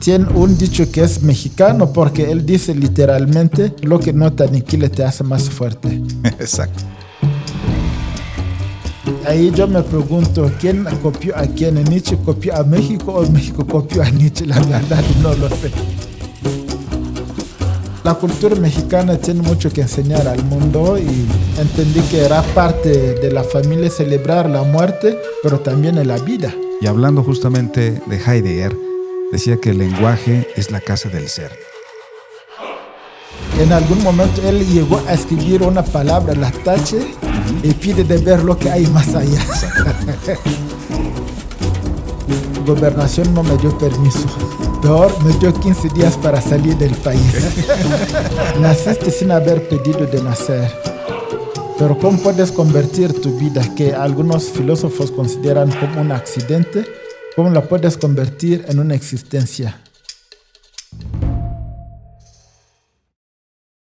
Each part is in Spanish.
Tiene un dicho que es mexicano porque él dice literalmente: lo que no te aniquila te hace más fuerte. Exacto. Ahí yo me pregunto, ¿quién copió a quién? ¿Nietzsche copió a México o México copió a Nietzsche? La verdad no lo sé. La cultura mexicana tiene mucho que enseñar al mundo y entendí que era parte de la familia celebrar la muerte, pero también la vida. Y hablando justamente de Heidegger, decía que el lenguaje es la casa del ser. En algún momento él llegó a escribir una palabra, la tache, y pide de ver lo que hay más allá. Gobernación no me dio permiso. Peor, me dio 15 días para salir del país. Naciste sin haber pedido de nacer. Pero ¿cómo puedes convertir tu vida, que algunos filósofos consideran como un accidente, cómo la puedes convertir en una existencia?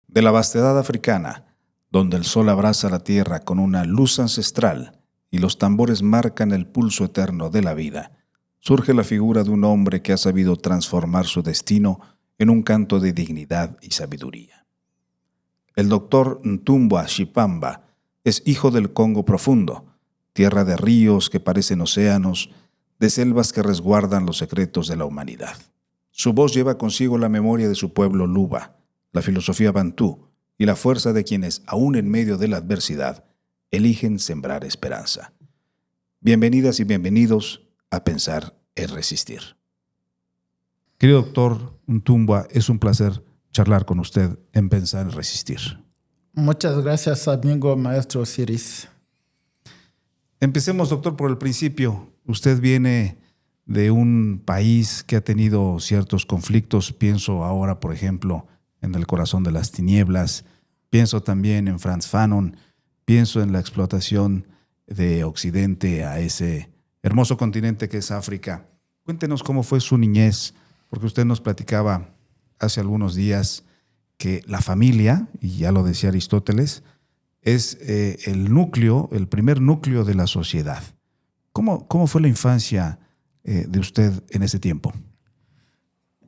De la vastedad africana, donde el sol abraza la tierra con una luz ancestral y los tambores marcan el pulso eterno de la vida, surge la figura de un hombre que ha sabido transformar su destino en un canto de dignidad y sabiduría. El doctor Ntumba Shipamba es hijo del Congo profundo, tierra de ríos que parecen océanos, de selvas que resguardan los secretos de la humanidad. Su voz lleva consigo la memoria de su pueblo Luba, la filosofía bantú y la fuerza de quienes, aún en medio de la adversidad, eligen sembrar esperanza. Bienvenidas y bienvenidos a Pensar es Resistir. Querido doctor Ntumba, es un placer charlar con usted en Pensar es Resistir. Muchas gracias, amigo maestro Osiris. Empecemos, doctor, por el principio. Usted viene de un país que ha tenido ciertos conflictos. Pienso ahora, por ejemplo, en El corazón de las tinieblas. Pienso también en Frantz Fanon. Pienso en la explotación de Occidente a ese hermoso continente que es África. Cuéntenos cómo fue su niñez, porque usted nos platicaba hace algunos días que la familia, y ya lo decía Aristóteles, es el núcleo, el primer núcleo de la sociedad. ¿Cómo fue la infancia de usted en ese tiempo?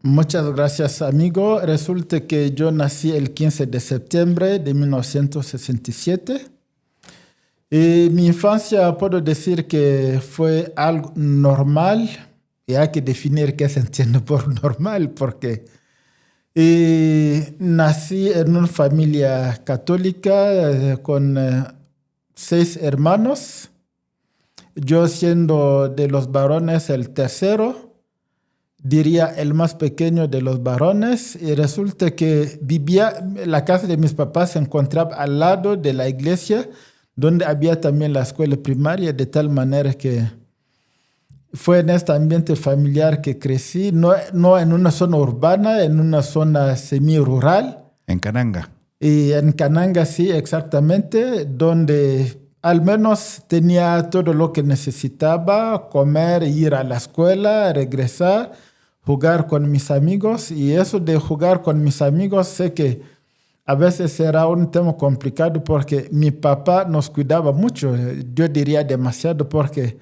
Muchas gracias, amigo. Resulta que yo nací el 15 de septiembre de 1967. Y mi infancia puedo decir que fue algo normal, y hay que definir qué se entiende por normal, porque nací en una familia católica con 6 hermanos, yo siendo de los varones el tercero, diría el más pequeño de los varones, y resulta que la casa de mis papás se encontraba al lado de la iglesia, donde había también la escuela primaria, de tal manera que fue en este ambiente familiar que crecí, no en una zona urbana, en una zona semi-rural. En Cananga. Y en Cananga, sí, exactamente, donde al menos tenía todo lo que necesitaba: comer, ir a la escuela, regresar, jugar con mis amigos. Y eso de jugar con mis amigos, sé que a veces era un tema complicado porque mi papá nos cuidaba mucho, yo diría demasiado, porque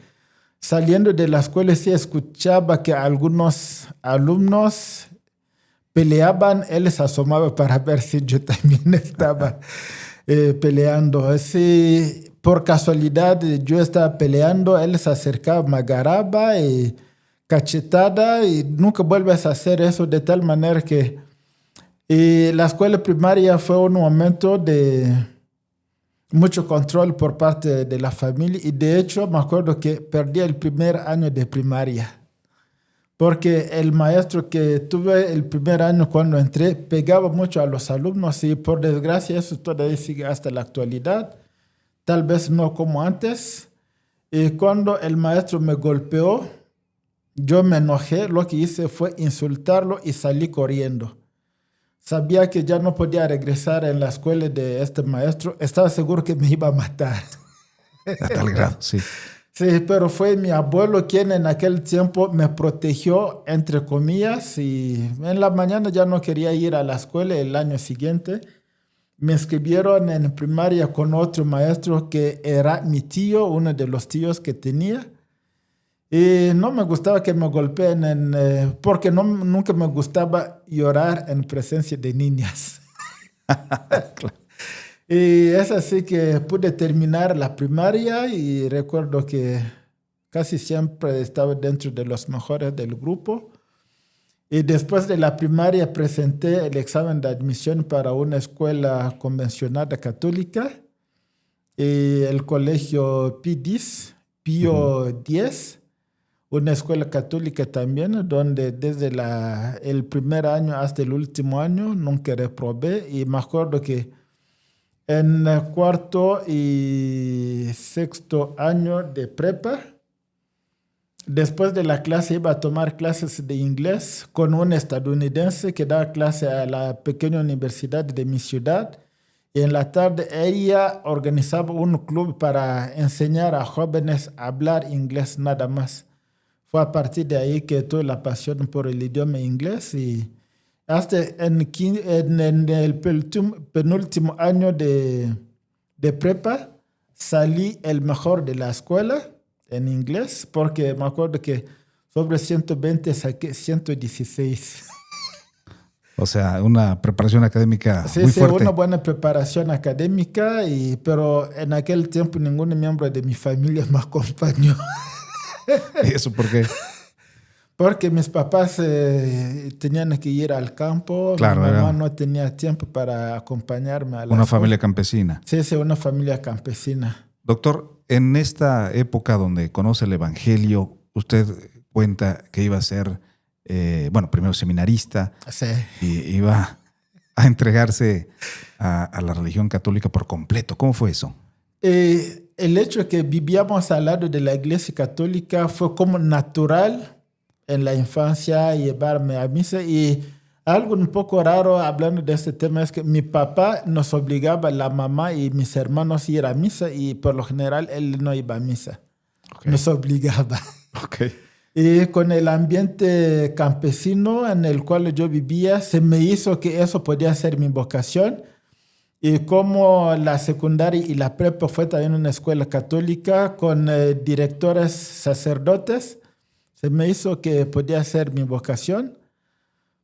saliendo de la escuela sí escuchaba que algunos alumnos peleaban, él se asomaba para ver si yo también estaba peleando. Si por casualidad yo estaba peleando, él se acercaba, me agarraba y cachetada, y nunca vuelves a hacer eso, de tal manera que la escuela primaria fue un momento de mucho control por parte de la familia, y de hecho me acuerdo que perdí el primer año de primaria porque el maestro que tuve el primer año cuando entré pegaba mucho a los alumnos, y por desgracia eso todavía sigue hasta la actualidad, tal vez no como antes. Y cuando el maestro me golpeó, yo me enojé, lo que hice fue insultarlo y salí corriendo. Sabía que ya no podía regresar en la escuela de este maestro. Estaba seguro que me iba a matar. A tal grado, sí. Sí, pero fue mi abuelo quien en aquel tiempo me protegió, entre comillas, y en la mañana ya no quería ir a la escuela. El año siguiente me inscribieron en primaria con otro maestro que era mi tío, uno de los tíos que tenía. Y no me gustaba que me golpeen porque nunca me gustaba llorar en presencia de niñas. Claro. Y es así que pude terminar la primaria y recuerdo que casi siempre estaba dentro de los mejores del grupo. Y después de la primaria presenté el examen de admisión para una escuela convencionada católica y el colegio Pío X, una escuela católica también, donde desde el primer año hasta el último año nunca reprobé. Y me acuerdo que en el cuarto y sexto año de prepa, después de la clase iba a tomar clases de inglés con un estadounidense que daba clase a la pequeña universidad de mi ciudad. Y en la tarde ella organizaba un club para enseñar a jóvenes a hablar inglés nada más. Fue a partir de ahí que tuve la pasión por el idioma inglés y hasta en el penúltimo año de prepa salí el mejor de la escuela en inglés porque me acuerdo que sobre 120 saqué 116. O sea, una preparación académica Sí, muy sí, fuerte. una buena preparación académica, pero en aquel tiempo ningún miembro de mi familia me acompañó. ¿Y eso por qué? Porque mis papás tenían que ir al campo, Claro, mi mamá era no tenía tiempo para acompañarme a la una escuela. familia campesina. Sí, sí, una familia campesina. Doctor, en esta época donde conoce el Evangelio, usted cuenta que iba a ser, primero seminarista Sí. y iba a entregarse a la religión católica por completo. ¿Cómo fue eso? El hecho de que vivíamos al lado de la iglesia católica fue como natural en la infancia llevarme a misa. Y algo un poco raro hablando de este tema es que mi papá nos obligaba, la mamá y mis hermanos, a ir a misa y por lo general él no iba a misa. Okay. Nos obligaba. Okay. Y con el ambiente campesino en el cual yo vivía, se me hizo que eso podía ser mi vocación. Y como la secundaria y la prepa fue también una escuela católica con directores sacerdotes, se me hizo que podía ser mi vocación.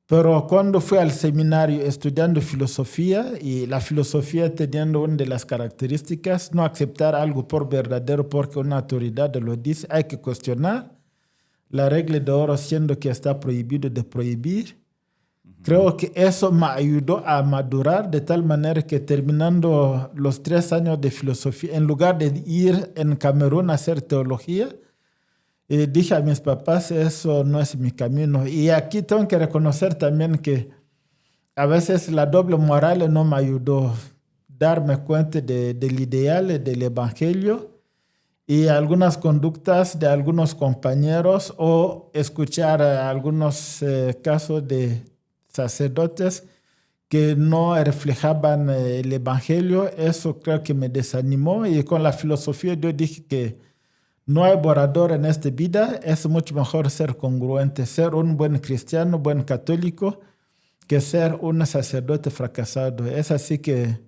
Pero cuando fui al seminario estudiando filosofía, y la filosofía teniendo una de las características, no aceptar algo por verdadero porque una autoridad lo dice, hay que cuestionar. La regla de oro siendo que está prohibido de prohibir. Creo que eso me ayudó a madurar de tal manera que terminando los 3 años de filosofía, en lugar de ir en Camerún a hacer teología, dije a mis papás, eso no es mi camino. Y aquí tengo que reconocer también que a veces la doble moral no me ayudó a darme cuenta del ideal del evangelio y algunas conductas de algunos compañeros o escuchar algunos casos de sacerdotes que no reflejaban el evangelio. Eso creo que me desanimó y con la filosofía yo dije que no hay borrador en esta vida, es mucho mejor ser congruente, ser un buen cristiano, buen católico, que ser un sacerdote fracasado. Es así que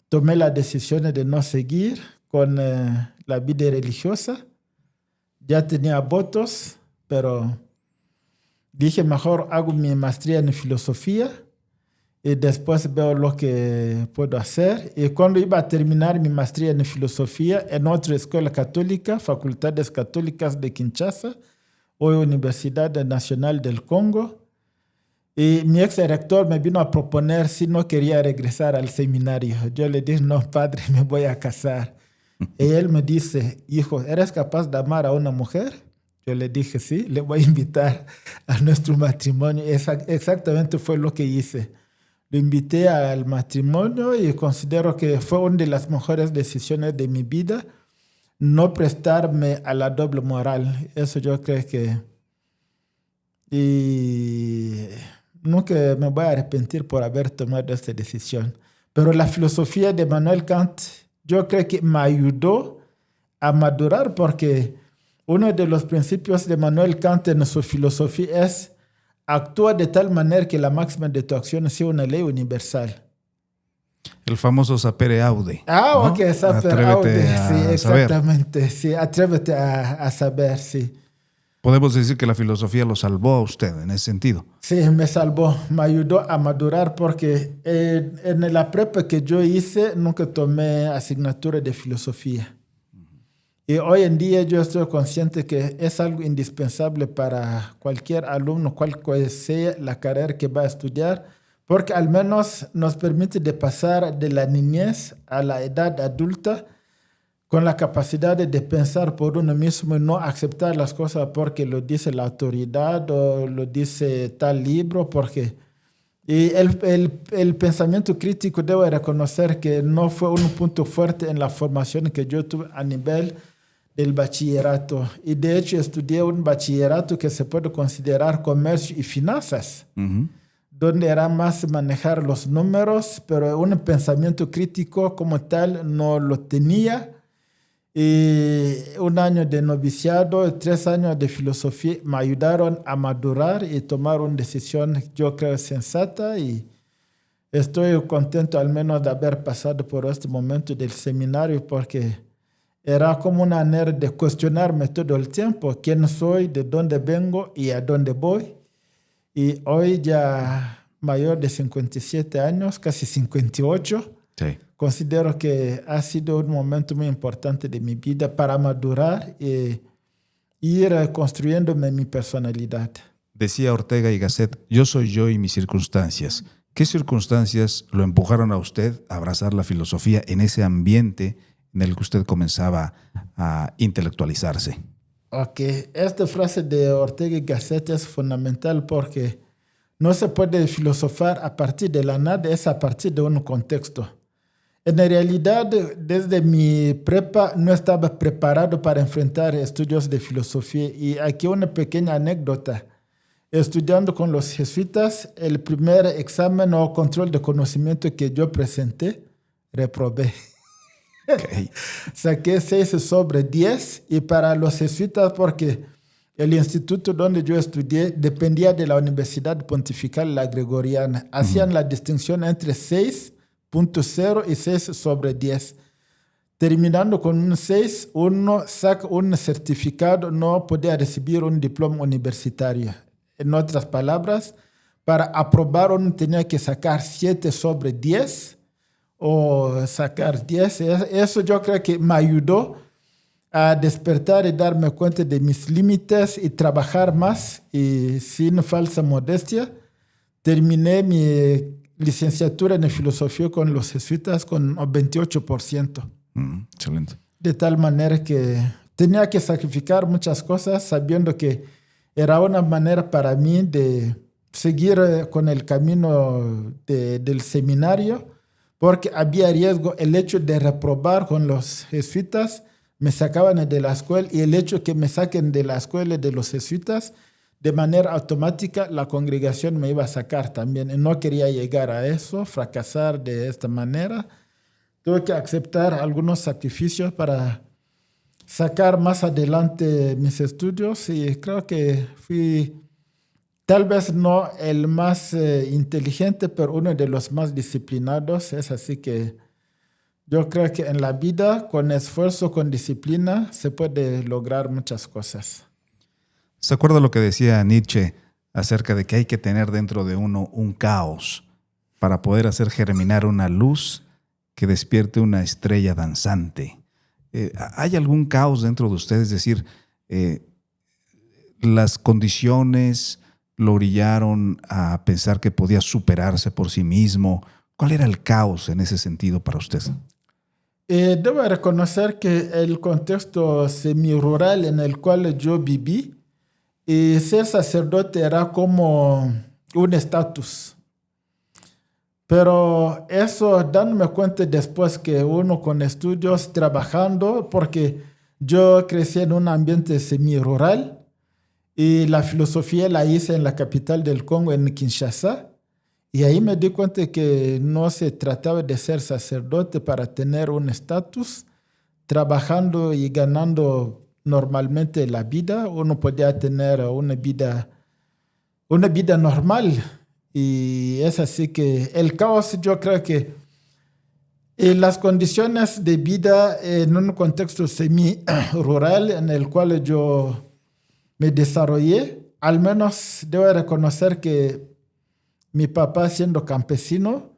tomé la decisión de no seguir con la vida religiosa. Ya tenía votos, pero dije mejor hago mi maestría en filosofía y después veo lo que puedo hacer. Y cuando iba a terminar mi maestría en filosofía en otra escuela católica, Facultades Católicas de Kinshasa, hoy Universidad Nacional del Congo, y mi ex rector me vino a proponer si no quería regresar al seminario. Yo le dije, no, padre, me voy a casar. Y él me dice, hijo, ¿eres capaz de amar a una mujer? Yo le dije, sí, le voy a invitar a nuestro matrimonio. Exactamente fue lo que hice. Lo invité al matrimonio y considero que fue una de las mejores decisiones de mi vida, no prestarme a la doble moral. Eso yo creo que... Y nunca me voy a arrepentir por haber tomado esta decisión. Pero la filosofía de Manuel Kant, yo creo que me ayudó a madurar porque uno de los principios de Manuel Kant en su filosofía es actúa de tal manera que la máxima de tu acción sea una ley universal. El famoso sapere aude. Ah, ¿no? ok, sapere aude. Sí, saber. exactamente. Sí, atrévete a saber, sí. Podemos decir que la filosofía lo salvó a usted en ese sentido. Sí, me salvó, me ayudó a madurar porque en la prepa que yo hice nunca tomé asignatura de filosofía. Y hoy en día yo estoy consciente que es algo indispensable para cualquier alumno, cual sea la carrera que va a estudiar, porque al menos nos permite de pasar de la niñez a la edad adulta con la capacidad de pensar por uno mismo y no aceptar las cosas porque lo dice la autoridad o lo dice tal libro, porque y el pensamiento crítico debo reconocer que no fue un punto fuerte en la formación que yo tuve a nivel del bachillerato. Y de hecho estudié un bachillerato que se puede considerar comercio y finanzas, donde era más manejar los números, pero un pensamiento crítico como tal no lo tenía. Y un año de noviciado, 3 años de filosofía me ayudaron a madurar y tomar una decisión, yo creo, sensata. Y estoy contento al menos de haber pasado por este momento del seminario porque era como una manera de cuestionarme todo el tiempo quién soy, de dónde vengo y a dónde voy. Y hoy ya mayor de 57 años, casi 58, Sí. considero que ha sido un momento muy importante de mi vida para madurar e ir construyéndome mi personalidad. Decía Ortega y Gasset, yo soy yo y mis circunstancias. ¿Qué circunstancias lo empujaron a usted a abrazar la filosofía en ese ambiente en el que usted comenzaba a intelectualizarse? Ok, esta frase de Ortega y Gasset es fundamental porque no se puede filosofar a partir de la nada, es a partir de un contexto. En realidad, desde mi prepa no estaba preparado para enfrentar estudios de filosofía. Y aquí una pequeña anécdota. Estudiando con los jesuitas, el primer examen o control de conocimiento que yo presenté, reprobé. Okay. Saqué 6 sobre 10 y para los jesuitas, porque el instituto donde yo estudié dependía de la Universidad Pontifical La Gregoriana, hacían la distinción entre 6.0 y 6 sobre 10. Terminando con un 6, uno saca un certificado, no podía recibir un diploma universitario. En otras palabras, para aprobar uno tenía que sacar 7 sobre 10 o sacar 10. Eso yo creo que me ayudó a despertar y darme cuenta de mis límites y trabajar más. Y sin falsa modestia, terminé mi licenciatura en filosofía con los jesuitas con 28%. Excelente. De tal manera que tenía que sacrificar muchas cosas sabiendo que era una manera para mí de seguir con el camino del seminario, porque había riesgo. El hecho de reprobar con los jesuitas me sacaban de la escuela, y el hecho que me saquen de la escuela de los jesuitas, de manera automática la congregación me iba a sacar también. Y no quería llegar a eso, fracasar de esta manera. Tuve que aceptar algunos sacrificios para sacar más adelante mis estudios, y creo que fui tal vez no el más inteligente, pero uno de los más disciplinados. Es así que yo creo que en la vida, con esfuerzo, con disciplina, se puede lograr muchas cosas. ¿Se acuerda lo que decía Nietzsche acerca de que hay que tener dentro de uno un caos para poder hacer germinar una luz que despierte una estrella danzante? ¿Hay algún caos dentro de usted? Es decir, las condiciones lo orillaron a pensar que podía superarse por sí mismo. ¿Cuál era el caos en ese sentido para usted? Debo reconocer que el contexto semi-rural en el cual yo viví, ser sacerdote era como un estatus. Pero eso, dándome cuenta después que uno con estudios, trabajando, porque yo crecí en un ambiente semi-rural y la filosofía la hice en la capital del Congo, en Kinshasa. Y ahí me di cuenta que no se trataba de ser sacerdote para tener un estatus. Trabajando y ganando normalmente la vida, uno podía tener una vida normal. Y es así que el caos, yo creo que las condiciones de vida en un contexto semi-rural en el cual yo me desarrollé. Al menos debo reconocer que mi papá, siendo campesino,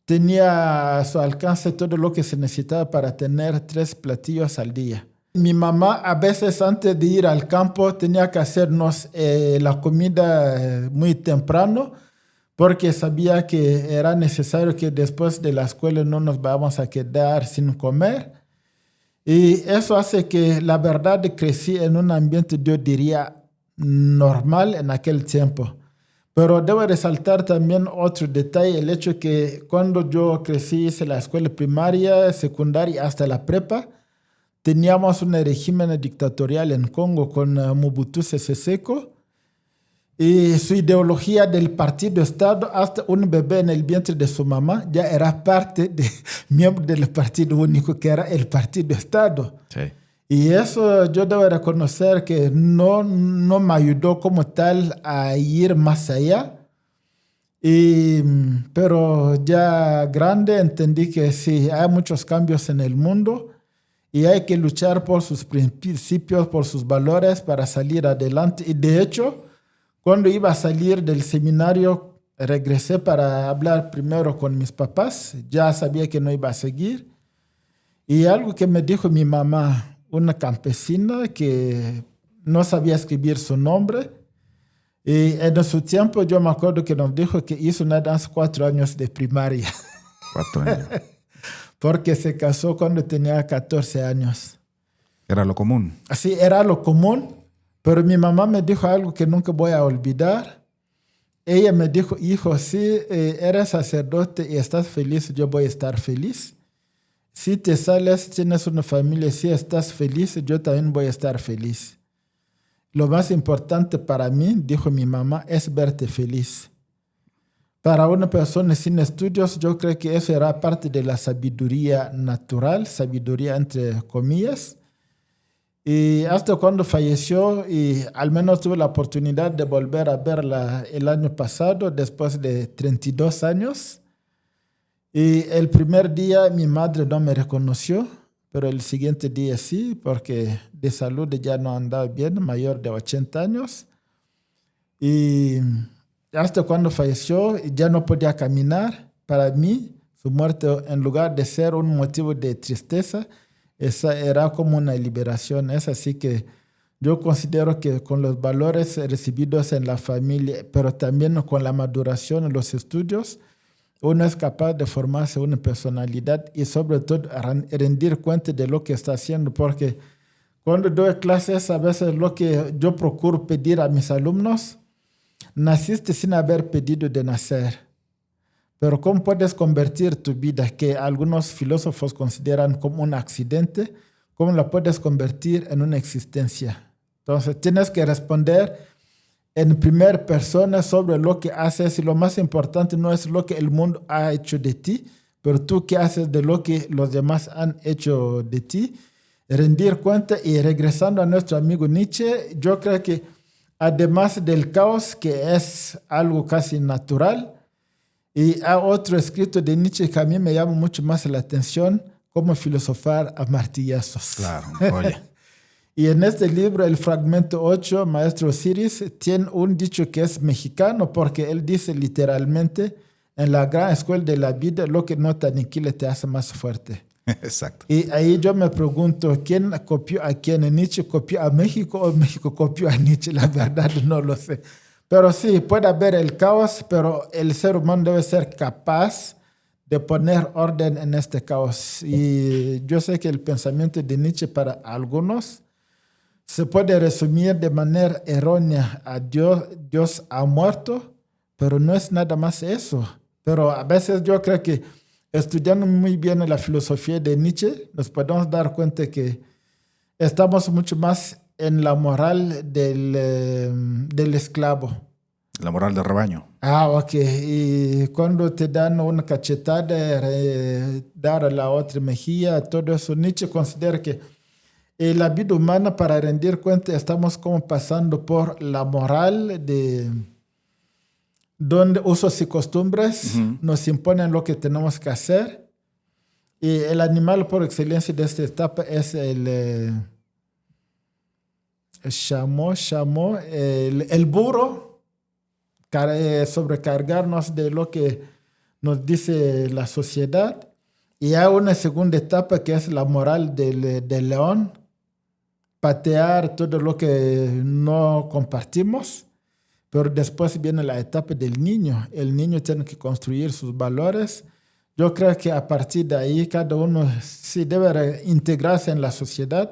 tenía a su alcance todo lo que se necesitaba para tener 3 platillos al día. Mi mamá a veces antes de ir al campo tenía que hacernos la comida muy temprano porque sabía que era necesario que después de la escuela no nos vamos a quedar sin comer. Y eso hace que la verdad crecí en un ambiente, yo diría, normal en aquel tiempo. Pero debo resaltar también otro detalle, el hecho que cuando yo crecí, hice la escuela primaria, secundaria hasta la prepa, teníamos un régimen dictatorial en Congo con Mobutu Sese Seko y su ideología del partido Estado, hasta un bebé en el vientre de su mamá ya era miembro del partido único que era el partido Estado. Sí. Y eso yo debo reconocer que no me ayudó como tal a ir más allá. Pero ya grande entendí que sí, hay muchos cambios en el mundo y hay que luchar por sus principios, por sus valores para salir adelante. Y de hecho, cuando iba a salir del seminario, regresé para hablar primero con mis papás. Ya sabía que no iba a seguir. Y algo que me dijo mi mamá, una campesina que no sabía escribir su nombre. Y en su tiempo yo me acuerdo que nos dijo que hizo nada más 4 años de primaria. 4 años. Porque se casó cuando tenía 14 años. Era lo común. Así era lo común. Pero mi mamá me dijo algo que nunca voy a olvidar. Ella me dijo, hijo, si eres sacerdote y estás feliz, yo voy a estar feliz. Si te sales, tienes una familia, si estás feliz, yo también voy a estar feliz. Lo más importante para mí, dijo mi mamá, es verte feliz. Para una persona sin estudios, yo creo que eso era parte de la sabiduría natural, sabiduría entre comillas. Y hasta cuando falleció, y al menos tuve la oportunidad de volver a verla el año pasado, después de 32 años. Y el primer día mi madre no me reconoció, pero el siguiente día sí, porque de salud ya no andaba bien, mayor de 80 años. Y hasta cuando falleció, ya no podía caminar. Para mí, su muerte, en lugar de ser un motivo de tristeza, esa era como una liberación. Es así que yo considero que con los valores recibidos en la familia, pero también con la maduración en los estudios, uno es capaz de formarse una personalidad y sobre todo rendir cuenta de lo que está haciendo, porque cuando doy clases, a veces lo que yo procuro pedir a mis alumnos, naciste sin haber pedido de nacer, pero ¿cómo puedes convertir tu vida, que algunos filósofos consideran como un accidente, cómo la puedes convertir en una existencia? Entonces tienes que responder en primera persona sobre lo que haces, y lo más importante no es lo que el mundo ha hecho de ti, pero tú qué haces de lo que los demás han hecho de ti. Rendir cuenta. Y regresando a nuestro amigo Nietzsche, yo creo que además del caos, que es algo casi natural, y hay otro escrito de Nietzsche que a mí me llama mucho más la atención, cómo filosofar a martillazos. Claro, oye. Y en este libro, el fragmento 8, Maestro Osiris, tiene un dicho que es mexicano, porque él dice literalmente, en la gran escuela de la vida, lo que no te aniquila te hace más fuerte. Exacto. Y ahí yo me pregunto, ¿quién copió a quién? ¿Nietzsche copió a México o México copió a Nietzsche? La verdad no lo sé. Pero sí, puede haber el caos, pero el ser humano debe ser capaz de poner orden en este caos. Y yo sé que el pensamiento de Nietzsche para algunos se puede resumir de manera errónea a Dios ha muerto, pero no es nada más eso. Pero a veces yo creo que estudiando muy bien la filosofía de Nietzsche, nos podemos dar cuenta que estamos mucho más en la moral del esclavo. La moral del rebaño. Ah, ok. Y cuando te dan una cachetada, dar a la otra mejilla, todo eso, Nietzsche considera que en la vida humana, para rendir cuenta, estamos como pasando por la moral de donde usos y costumbres nos imponen lo que tenemos que hacer. Y el animal por excelencia de esta etapa es el Chamó el burro, sobrecargarnos de lo que nos dice la sociedad. Y hay una segunda etapa que es la moral del león, patear todo lo que no compartimos. Pero después viene la etapa del niño. El niño tiene que construir sus valores. Yo creo que a partir de ahí cada uno sí debe integrarse en la sociedad,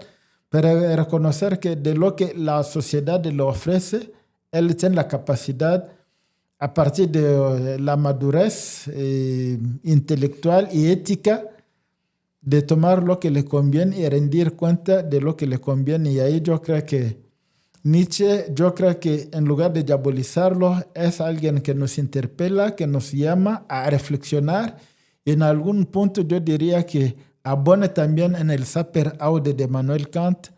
pero reconocer que de lo que la sociedad le ofrece, él tiene la capacidad, a partir de la madurez intelectual y ética, de tomar lo que le conviene y rendir cuenta de lo que le conviene. Y ahí yo creo que Nietzsche, en lugar de diabolizarlo, es alguien que nos interpela, que nos llama a reflexionar. Y en algún punto yo diría que abona también en el saper aude de Manuel Kant,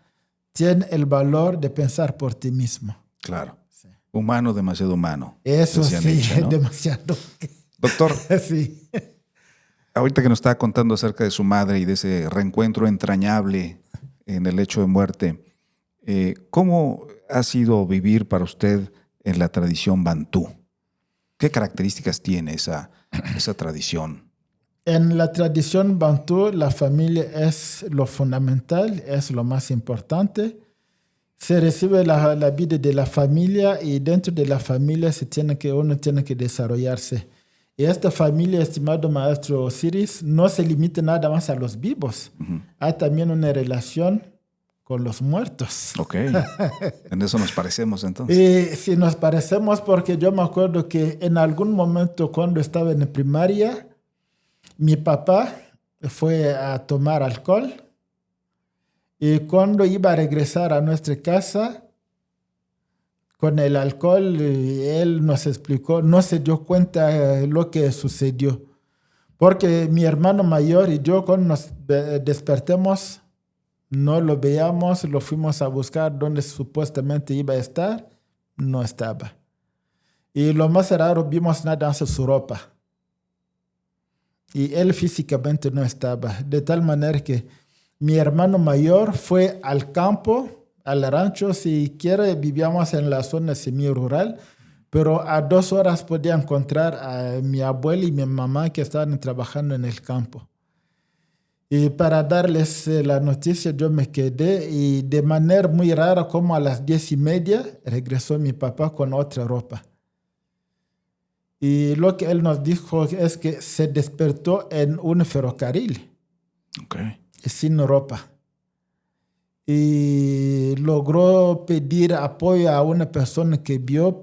tiene el valor de pensar por ti mismo. Claro. Sí. Humano, demasiado humano. Eso sí, Nietzsche, ¿no? Demasiado. Doctor, sí. Ahorita que nos estaba contando acerca de su madre y de ese reencuentro entrañable en el lecho de muerte, ¿cómo ha sido vivir para usted en la tradición bantú? ¿Qué características tiene esa tradición? En la tradición bantú, la familia es lo fundamental, es lo más importante. Se recibe la vida de la familia y dentro de la familia uno tiene que desarrollarse. Y esta familia, estimado maestro Osiris, no se limita nada más a los vivos. Uh-huh. Hay también una relación con los muertos. Ok. En eso nos parecemos entonces. Y sí, nos parecemos porque yo me acuerdo que en algún momento cuando estaba en primaria, mi papá fue a tomar alcohol y cuando iba a regresar a nuestra casa con el alcohol, él nos explicó, no se dio cuenta lo que sucedió. Porque mi hermano mayor y yo cuando nos despertamos, no lo veíamos, lo fuimos a buscar donde supuestamente iba a estar, no estaba. Y lo más raro, vimos nada más su ropa. Y él físicamente no estaba. De tal manera que mi hermano mayor fue al campo, al rancho, si quiere vivíamos en la zona semi-rural, pero a 2 horas podía encontrar a mi abuela y mi mamá que estaban trabajando en el campo. Y para darles la noticia yo me quedé y de manera muy rara, como a las 10:30, regresó mi papá con otra ropa. Y lo que él nos dijo es que se despertó en un ferrocarril, okay, sin ropa. Y logró pedir apoyo a una persona que vio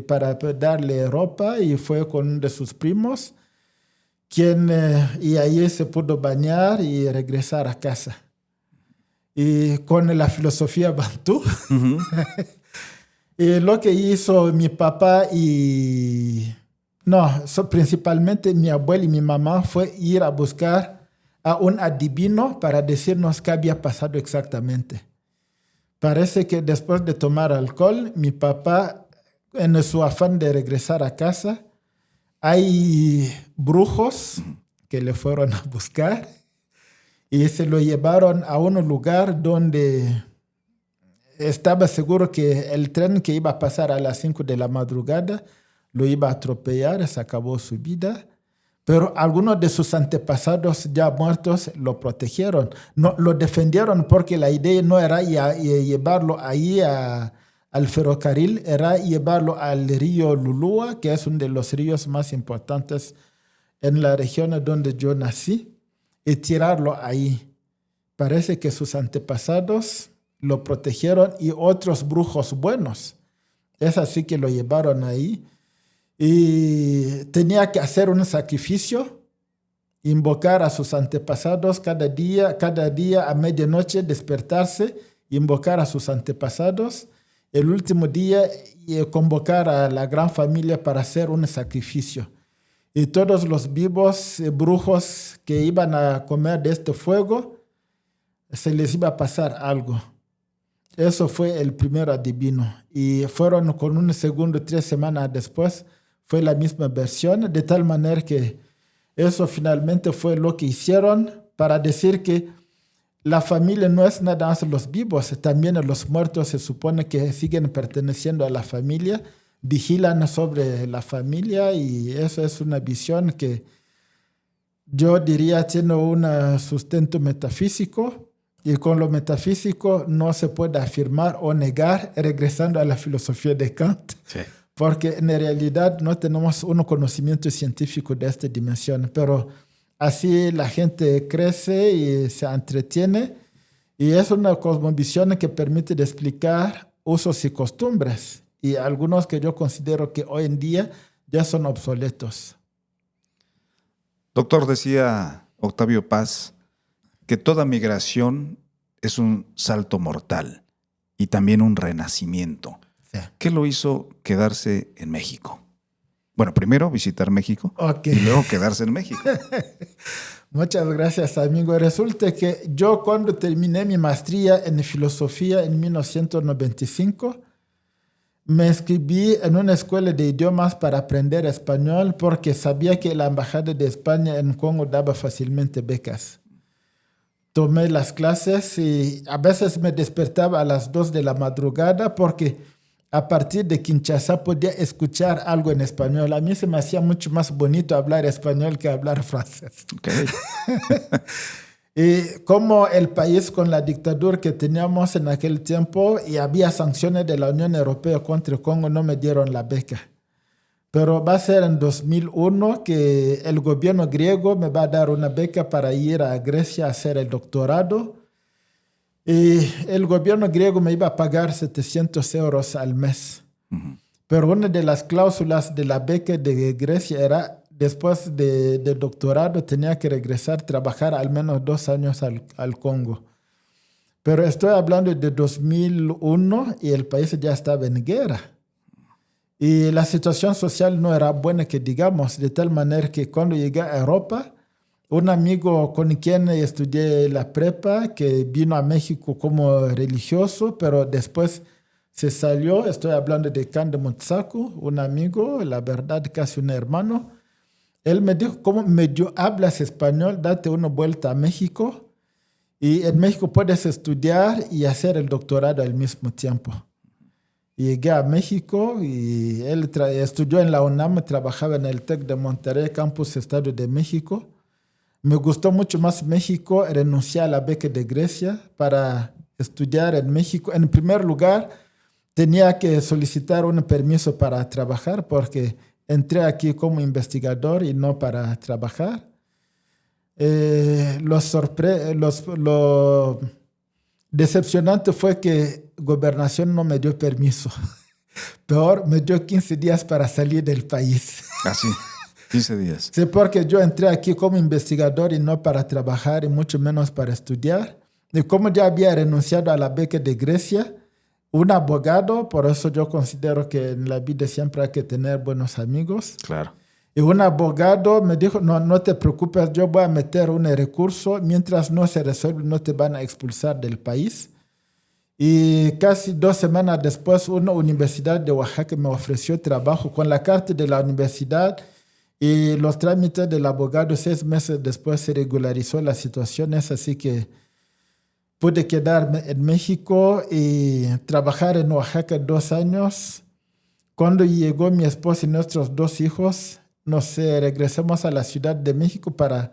para darle ropa y fue con uno de sus primos, y ahí se pudo bañar y regresar a casa. Y con la filosofía bantú, uh-huh. Y lo que hizo mi papá principalmente mi abuela y mi mamá fue ir a buscar a un adivino para decirnos qué había pasado exactamente. Parece que después de tomar alcohol, mi papá, en su afán de regresar a casa, hay brujos que le fueron a buscar y se lo llevaron a un lugar donde estaba seguro que el tren que iba a pasar a las 5 de la madrugada lo iba a atropellar, se acabó su vida. Pero algunos de sus antepasados ya muertos lo protegieron, no, lo defendieron porque la idea no era llevarlo ahí al ferrocarril, era llevarlo al río Lulúa, que es uno de los ríos más importantes en la región donde yo nací, y tirarlo ahí. Parece que sus antepasados lo protegieron y otros brujos buenos. Es así que lo llevaron ahí. Y tenía que hacer un sacrificio, invocar a sus antepasados cada día a medianoche, despertarse, invocar a sus antepasados. El último día convocar a la gran familia para hacer un sacrificio. Y todos los vivos brujos que iban a comer de este fuego, se les iba a pasar algo. Eso fue el primer adivino. Y fueron con un segundo, 3 semanas después, fue la misma versión, de tal manera que eso finalmente fue lo que hicieron para decir que la familia no es nada más los vivos, también los muertos se supone que siguen perteneciendo a la familia, vigilan sobre la familia y eso es una visión que yo diría tiene un sustento metafísico y con lo metafísico no se puede afirmar o negar regresando a la filosofía de Kant, sí, porque en realidad no tenemos un conocimiento científico de esta dimensión, pero así la gente crece y se entretiene y es una cosmovisión que permite de explicar usos y costumbres y algunos que yo considero que hoy en día ya son obsoletos. Doctor, decía Octavio Paz que toda migración es un salto mortal y también un renacimiento. Sí. ¿Qué lo hizo quedarse en México? Bueno, primero visitar México y luego quedarse en México. Muchas gracias, amigo. Resulta que yo cuando terminé mi maestría en filosofía en 1995, me inscribí en una escuela de idiomas para aprender español porque sabía que la Embajada de España en Congo daba fácilmente becas. Tomé las clases y a veces me despertaba a las 2 de la madrugada porque a partir de Kinshasa podía escuchar algo en español. A mí se me hacía mucho más bonito hablar español que hablar francés. Okay. Y como el país con la dictadura que teníamos en aquel tiempo y había sanciones de la Unión Europea contra el Congo, no me dieron la beca. Pero va a ser en 2001 que el gobierno griego me va a dar una beca para ir a Grecia a hacer el doctorado. Y el gobierno griego me iba a pagar 700 euros al mes. Uh-huh. Pero una de las cláusulas de la beca de Grecia era, después del doctorado, tenía que regresar a trabajar al menos 2 años al Congo. Pero estoy hablando de 2001 y el país ya estaba en guerra. Y la situación social no era buena, que digamos, de tal manera que cuando llegué a Europa, un amigo con quien estudié la prepa, que vino a México como religioso, pero después se salió, estoy hablando de Kande Mutsaku, un amigo, la verdad casi un hermano. Él me dijo, ¿cómo medio hablas español? Date una vuelta a México y en México puedes estudiar y hacer el doctorado al mismo tiempo. Y llegué a México y él estudió en la UNAM, trabajaba en el TEC de Monterrey, Campus Estado de México. Me gustó mucho más México, renuncié a la beca de Grecia para estudiar en México. En primer lugar, tenía que solicitar un permiso para trabajar porque entré aquí como investigador y no para trabajar. Lo decepcionante fue que Gobernación no me dio permiso. Peor, me dio 15 días para salir del país. Así, 15 días. Sí, porque yo entré aquí como investigador y no para trabajar y mucho menos para estudiar. Y como ya había renunciado a la beca de Grecia, un abogado, por eso yo considero que en la vida siempre hay que tener buenos amigos. Claro. Y un abogado me dijo, no te preocupes, yo voy a meter un recurso, mientras no se resuelve no te van a expulsar del país. Y casi 2 semanas después, una universidad de Oaxaca me ofreció trabajo con la carta de la universidad y los trámites del abogado. 6 meses después se regularizó la situación, es así que pude quedarme en México y trabajar en Oaxaca 2 años. Cuando llegó mi esposa y nuestros 2 hijos, nos regresamos a la Ciudad de México para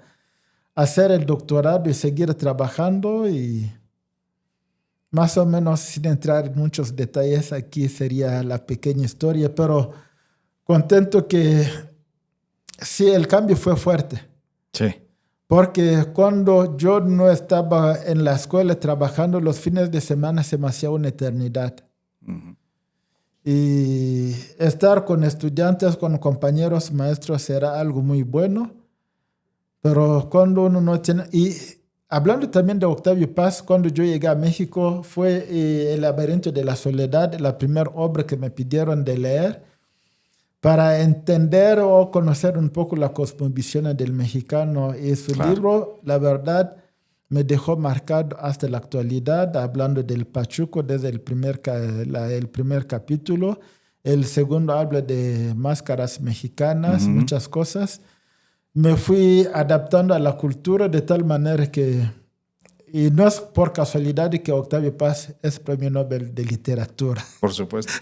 hacer el doctorado y seguir trabajando. Y más o menos, sin entrar en muchos detalles, aquí sería la pequeña historia, pero contento que sí, el cambio fue fuerte. Sí. Porque cuando yo no estaba en la escuela trabajando, los fines de semana se me hacía una eternidad. Uh-huh. Y estar con estudiantes, con compañeros maestros era algo muy bueno. Pero cuando uno no tiene... Y hablando también de Octavio Paz, cuando yo llegué a México fue El laberinto de la soledad, la primera obra que me pidieron de leer para entender o conocer un poco la cosmovisión del mexicano. Y su libro, la verdad, me dejó marcado hasta la actualidad, hablando del Pachuco desde el primer capítulo. El segundo habla de máscaras mexicanas, uh-huh, muchas cosas. Me fui adaptando a la cultura de tal manera que Y no es por casualidad que Octavio Paz es Premio Nobel de Literatura. Por supuesto.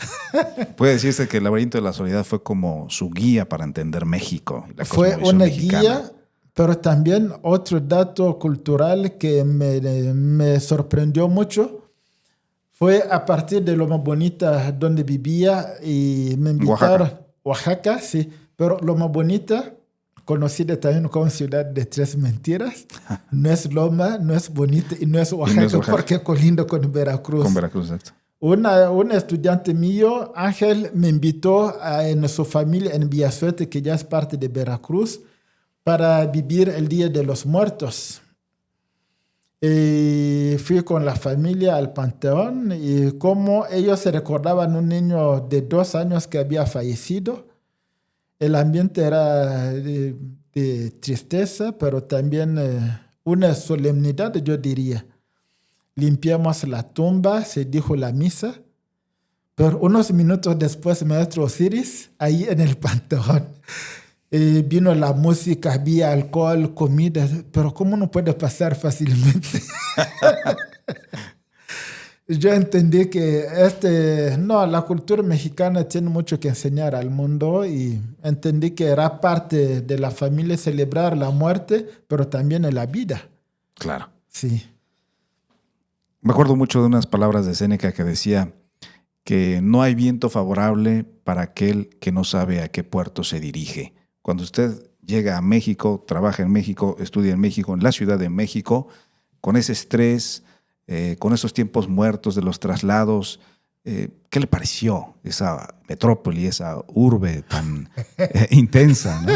Puede decirse que El laberinto de la soledad fue como su guía para entender México. La Fue cosmovisión una mexicana. guía, pero también otro dato cultural que me sorprendió mucho fue a partir de Loma Bonita, donde vivía, y me invitaron. Oaxaca, sí. Pero Loma Bonita, conocida también como Ciudad de Tres Mentiras, no es Loma, no es Bonita y no es Oaxaca, porque colinda con Veracruz. Con Veracruz, exacto. Un estudiante mío, Ángel, me invitó en su familia en Villasuete, que ya es parte de Veracruz, para vivir el Día de los Muertos. Y fui con la familia al panteón y como ellos se recordaban un niño de 2 años que había fallecido, el ambiente era de tristeza, pero también una solemnidad, yo diría. Limpiamos la tumba, se dijo la misa, pero unos minutos después, Maestro Osiris, ahí en el panteón, vino la música, había alcohol, comida, pero ¿cómo no puede pasar fácilmente? Yo entendí que la cultura mexicana tiene mucho que enseñar al mundo y entendí que era parte de la familia celebrar la muerte, pero también en la vida. Claro. Sí. Me acuerdo mucho de unas palabras de Séneca que decía que no hay viento favorable para aquel que no sabe a qué puerto se dirige. Cuando usted llega a México, trabaja en México, estudia en México, en la Ciudad de México, con ese estrés, con esos tiempos muertos de los traslados, ¿qué le pareció esa metrópoli, esa urbe tan intensa, ¿no?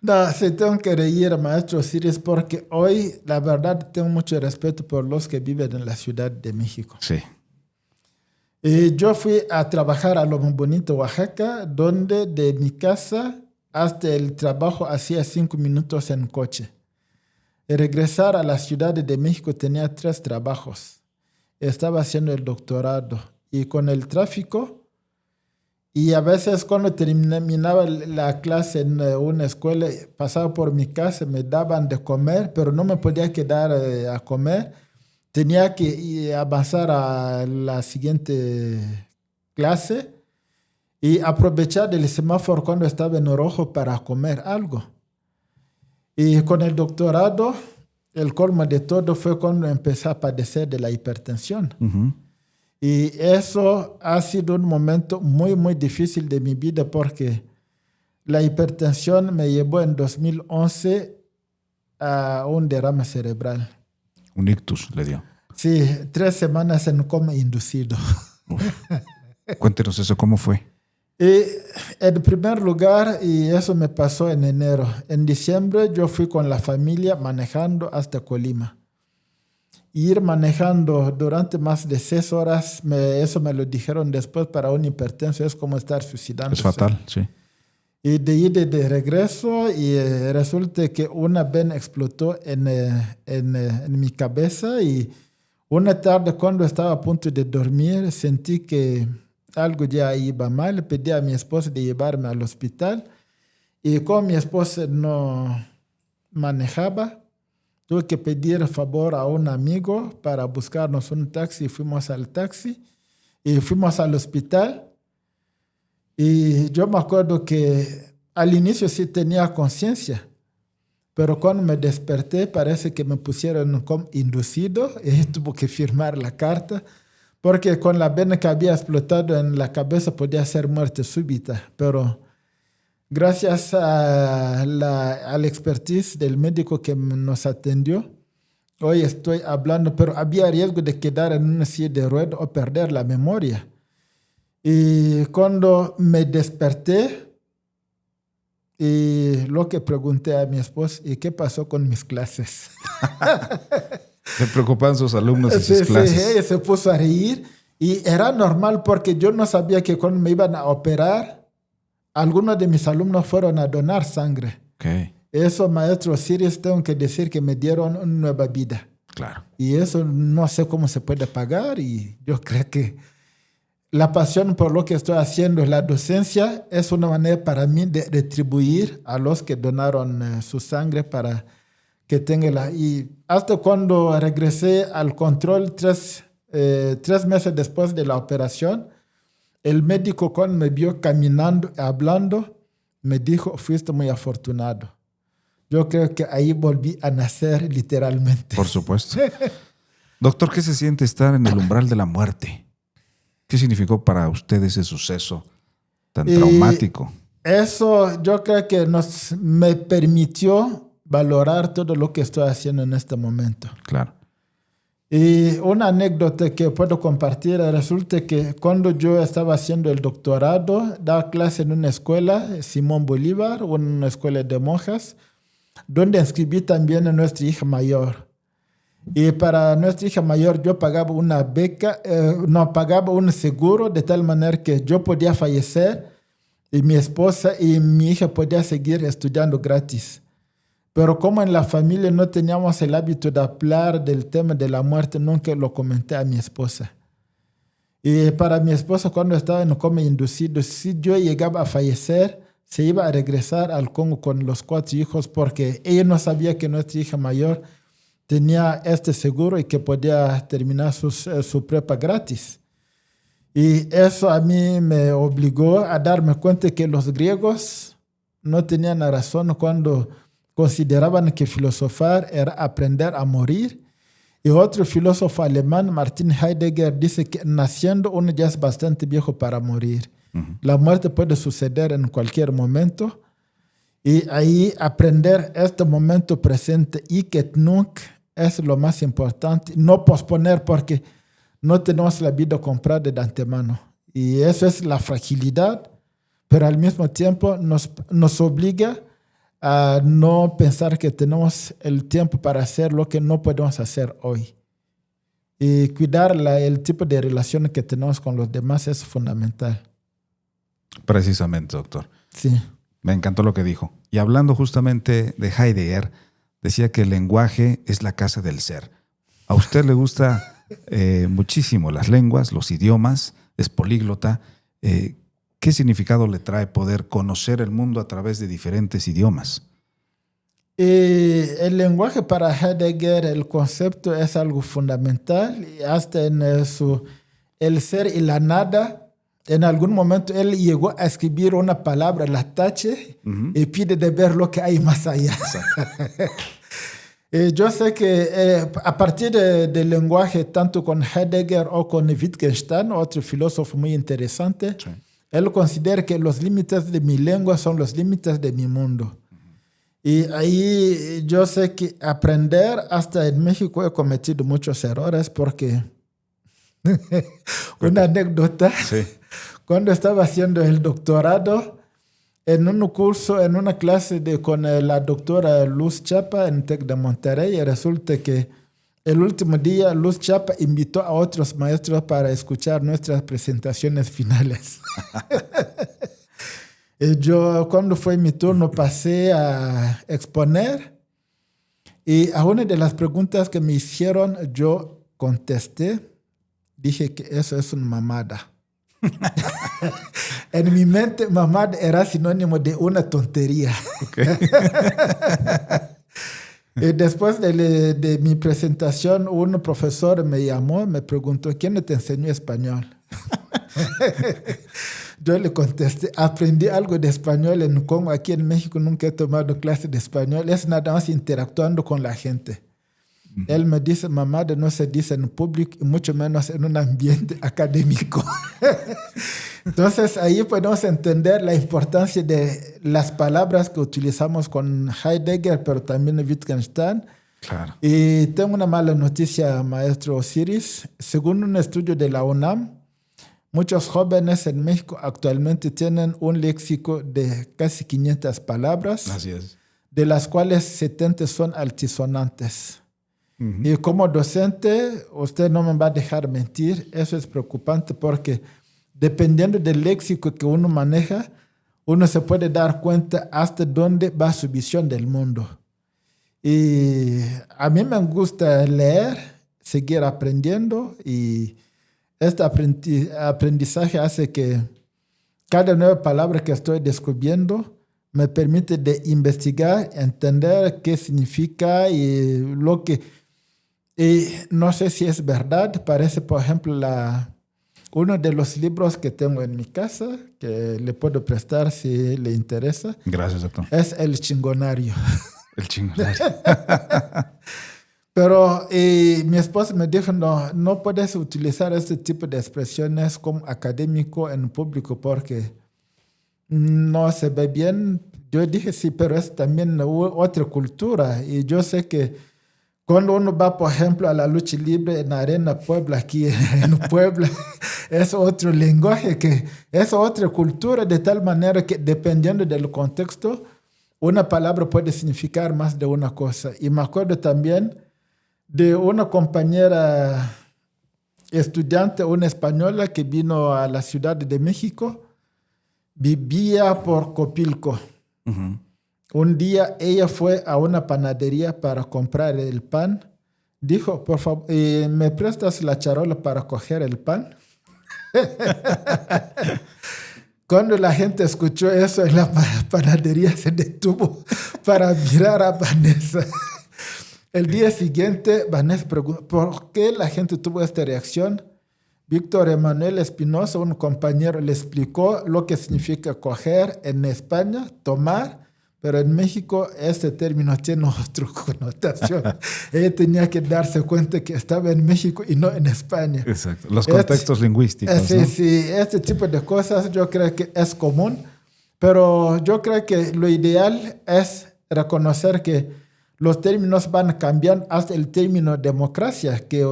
No, sí, tengo que reír, Maestro Osiris, porque hoy, la verdad, tengo mucho respeto por los que viven en la Ciudad de México. Sí. Yo fui a trabajar a Loma Bonita, Oaxaca, donde de mi casa hasta el trabajo hacía 5 minutos en coche. Regresar a la Ciudad de México tenía 3 trabajos. Estaba haciendo el doctorado y con el tráfico, y a veces cuando terminaba la clase en una escuela, pasaba por mi casa, me daban de comer, pero no me podía quedar a comer. Tenía que avanzar a la siguiente clase y aprovechar el semáforo cuando estaba en rojo para comer algo. Y con el doctorado, el colmo de todo fue cuando empecé a padecer de la hipertensión. Uh-huh. Y eso ha sido un momento muy, muy difícil de mi vida porque la hipertensión me llevó en 2011 a un derrame cerebral. Un ictus le dio. Sí, 3 semanas en coma inducido. Cuéntenos eso, ¿cómo fue? Y en primer lugar, y eso me pasó en enero, en diciembre yo fui con la familia manejando hasta Colima. Ir manejando durante más de 6 horas, eso me lo dijeron después, para un hipertenso es como estar suicidándose. Es fatal, sí. Y de ir de regreso y resulta que una vena explotó en mi cabeza y una tarde cuando estaba a punto de dormir sentí que algo ya iba mal. Pedí a mi esposa de llevarme al hospital y como mi esposa no manejaba, tuve que pedir favor a un amigo para buscarnos un taxi. Fuimos al taxi y fuimos al hospital. Y yo me acuerdo que al inicio sí tenía conciencia, pero cuando me desperté parece que me pusieron como inducido y tuve que firmar la carta, porque con la vena que había explotado en la cabeza podía ser muerte súbita, pero gracias a la expertise del médico que nos atendió, hoy estoy hablando, pero había riesgo de quedar en una silla de ruedas o perder la memoria. Y cuando me desperté, y lo que pregunté a mi esposa, ¿y qué pasó con mis clases? Le preocupan sus alumnos y sus clases. Sí, ella se puso a reír y era normal porque yo no sabía que cuando me iban a operar, algunos de mis alumnos fueron a donar sangre. Okay. Eso, Maestro Osiris, tengo que decir que me dieron una nueva vida. Claro. Y eso no sé cómo se puede pagar y yo creo que la pasión por lo que estoy haciendo, la docencia, es una manera para mí de retribuir a los que donaron su sangre para que tenga y hasta cuando regresé al control 3 meses después de la operación, el médico cuando me vio caminando, hablando, me dijo, fuiste muy afortunado. Yo creo que ahí volví a nacer literalmente. Por supuesto. Doctor, ¿qué se siente estar en el umbral de la muerte? ¿Qué significó para usted ese suceso tan traumático? Eso yo creo que me permitió valorar todo lo que estoy haciendo en este momento. Claro. Y una anécdota que puedo compartir, resulta que cuando yo estaba haciendo el doctorado, daba clase en una escuela, Simón Bolívar, una escuela de monjas, donde inscribí también a nuestra hija mayor. Y para nuestra hija mayor yo pagaba una beca, pagaba un seguro de tal manera que yo podía fallecer y mi esposa y mi hija podían seguir estudiando gratis. Pero como en la familia no teníamos el hábito de hablar del tema de la muerte, nunca lo comenté a mi esposa. Y para mi esposa, cuando estaba en coma inducido, si yo llegaba a fallecer, se iba a regresar al Congo con los 4 hijos porque ella no sabía que nuestra hija mayor tenía este seguro y que podía terminar su prepa gratis. Y eso a mí me obligó a darme cuenta que los griegos no tenían razón cuando consideraban que filosofar era aprender a morir. Y otro filósofo alemán, Martin Heidegger, dice que naciendo uno ya es bastante viejo para morir. Uh-huh. La muerte puede suceder en cualquier momento. Y ahí aprender este momento presente y que nunca es lo más importante. No posponer porque no tenemos la vida comprada de antemano. Y eso es la fragilidad, pero al mismo tiempo nos obliga a no pensar que tenemos el tiempo para hacer lo que no podemos hacer hoy. Y cuidar el tipo de relación que tenemos con los demás es fundamental. Precisamente, doctor. Sí. Me encantó lo que dijo. Y hablando justamente de Heidegger, decía que el lenguaje es la casa del ser. A usted le gusta muchísimo las lenguas, los idiomas, es políglota. ¿Qué significado le trae poder conocer el mundo a través de diferentes idiomas? El lenguaje para Heidegger, el concepto es algo fundamental. Y hasta en el ser y la nada, en algún momento él llegó a escribir una palabra, la tache, uh-huh, y pide de ver lo que hay más allá. Yo sé que a partir del lenguaje, tanto con Heidegger o con Wittgenstein, otro filósofo muy interesante, sí, él considera que los límites de mi lengua son los límites de mi mundo. Y ahí yo sé que aprender, hasta en México he cometido muchos errores porque una anécdota, sí, cuando estaba haciendo el doctorado, en un curso, en una clase con la doctora Luz Chapa en TEC de Monterrey, resulta que el último día Luz Chapa invitó a otros maestros para escuchar nuestras presentaciones finales. Yo, cuando fue mi turno, pasé a exponer y a una de las preguntas que me hicieron, yo contesté, dije que eso es una mamada. En mi mente, mamada era sinónimo de una tontería. Okay. Y después de mi presentación, un profesor me llamó, me preguntó, ¿quién te enseñó español? Yo le contesté, aprendí algo de español en Congo. Aquí en México nunca he tomado clase de español. Es nada más interactuando con la gente. Uh-huh. Él me dice, mamada no se dice en público y mucho menos en un ambiente académico. Entonces ahí podemos entender la importancia de las palabras que utilizamos con Heidegger, pero también Wittgenstein. Claro. Y tengo una mala noticia, maestro Osiris. Según un estudio de la UNAM, muchos jóvenes en México actualmente tienen un léxico de casi 500 palabras. Así es. De las cuales 70 son altisonantes. Uh-huh. Y como docente, usted no me va a dejar mentir, eso es preocupante porque dependiendo del léxico que uno maneja, uno se puede dar cuenta hasta dónde va su visión del mundo. Y a mí me gusta leer, seguir aprendiendo y este aprendizaje hace que cada nueva palabra que estoy descubriendo me permite de investigar, entender qué significa y lo que... Y no sé si es verdad, parece, por ejemplo, uno de los libros que tengo en mi casa, que le puedo prestar si le interesa, Gracias, doctor. es El Chingonario. El chingonario. Pero mi esposa me dijo, no puedes utilizar este tipo de expresiones como académico en público porque no se ve bien. Yo dije, sí, pero es también otra cultura. Y yo sé que cuando uno va, por ejemplo, a la lucha libre en Arena Puebla, aquí en Puebla, es otro lenguaje, que es otra cultura, de tal manera que dependiendo del contexto, una palabra puede significar más de una cosa. Y me acuerdo también de una compañera estudiante, una española que vino a la Ciudad de México, vivía por Copilco. Uh-huh. Un día ella fue a una panadería para comprar el pan. Dijo, por favor, ¿me prestas la charola para coger el pan? Cuando la gente escuchó eso en la panadería se detuvo para mirar a Vanessa. El día siguiente, Vanessa preguntó, ¿por qué la gente tuvo esta reacción? Víctor Emanuel Espinosa, un compañero, le explicó lo que significa coger en España, tomar, pero en México este término tiene otra connotación. Ella tenía que darse cuenta que estaba en México y no en España. Exacto. Los contextos lingüísticos. Sí, ¿no? sí, este tipo de cosas yo creo que es común, pero yo creo que lo ideal es reconocer que los términos van cambiando hasta el término democracia, que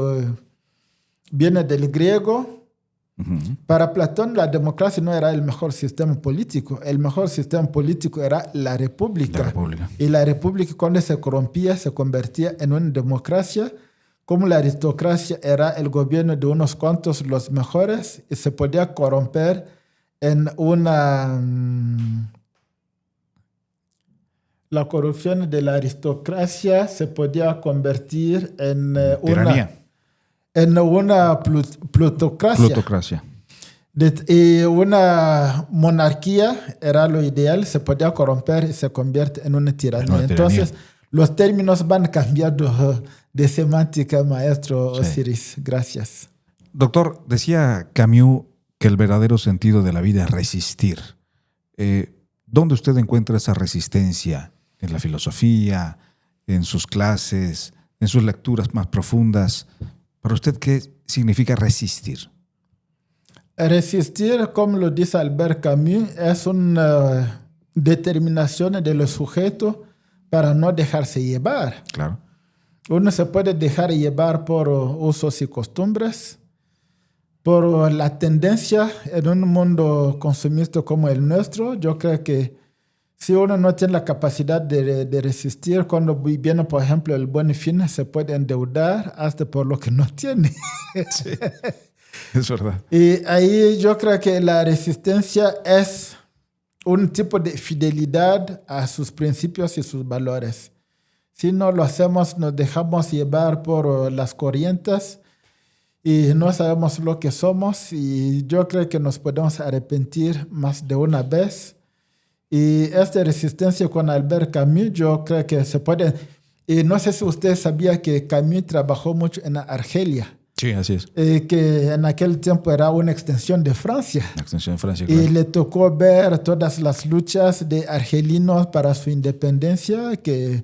viene del griego. Uh-huh. Para Platón, la democracia no era el mejor sistema político. El mejor sistema político era la república. La república. Y la república, cuando se corrompía, se convertía en una democracia. Como la aristocracia era el gobierno de unos cuantos, los mejores, y se podía corromper en una... La corrupción de la aristocracia se podía convertir en una plutocracia. Plutocracia. Y una monarquía era lo ideal, se podía corromper y se convierte en una tiranía. Entonces, los términos van cambiando de semántica, maestro Osiris. Gracias. Doctor, decía Camus que el verdadero sentido de la vida es resistir. ¿Dónde usted encuentra esa resistencia? ¿En la filosofía, en sus clases, en sus lecturas más profundas? ¿Para usted qué significa resistir? Resistir, como lo dice Albert Camus, es una determinación del sujeto para no dejarse llevar. Claro. Uno se puede dejar llevar por usos y costumbres, por la tendencia en un mundo consumista como el nuestro. Yo creo que si uno no tiene la capacidad de resistir, cuando viene, por ejemplo, el Buen Fin, se puede endeudar hasta por lo que no tiene. Sí, es verdad. Y ahí yo creo que la resistencia es un tipo de fidelidad a sus principios y sus valores. Si no lo hacemos, nos dejamos llevar por las corrientes y no sabemos lo que somos, y yo creo que nos podemos arrepentir más de una vez. Y esta resistencia con Albert Camus, yo creo que se puede... Y no sé si usted sabía que Camus trabajó mucho en Argelia. Sí, así es. Que en aquel tiempo era una extensión de Francia. La extensión de Francia, claro. Y le tocó ver todas las luchas de argelinos para su independencia, que